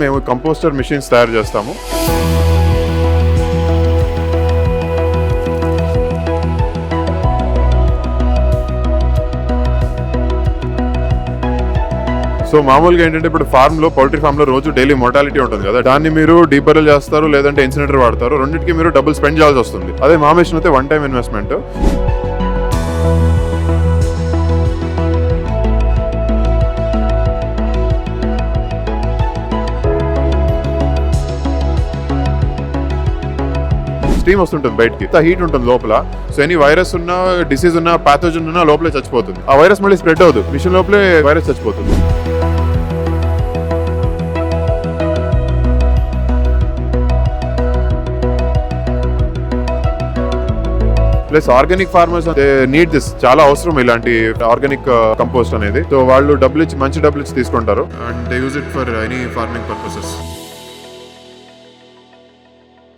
మేము composter machines తయారు చేస్తాము. సో మామూలుగా ఏంటంటే ఇప్పుడు పౌల్ట్రీ ఫామ్ లో రోజు డైలీ మోర్టాలిటీ ఉంటుంది కదా, దాన్ని మీరు డీబరల్ చేస్తారు లేదంటే ఇన్సినరేటర్ వాడతారు. రెండింటికి మీరు డబుల్ స్పెండ్ చేయాల్సి వస్తుంది. అదే మా మిషన్ అయితే వన్ టైం ఇన్వెస్ట్మెంట్. స్టీమ్ వస్తుంటుంది బయటికి, హీట్ ఉంటుంది లోపల. సో ఎనీ వైరస్ ఉన్నా, డిసీజ్ ఉన్నా, పాథోజన్ ఉన్నా లోపలే చచ్చిపోతుంది. ఆ వైరస్ మళ్ళీ స్ప్రెడ్ అవుతుంది, మిషన్ లోపలే వైరస్ చచ్చిపోతుంది. Plus organic farmers need this, చాలా అవసరం ఇలాంటి ఆర్గానిక్ కంపోస్ట్ అనేది. సో వాళ్ళు మంచి డబ్బులు ఇచ్చి తీసుకుంటారు and they use it for any farming purposes.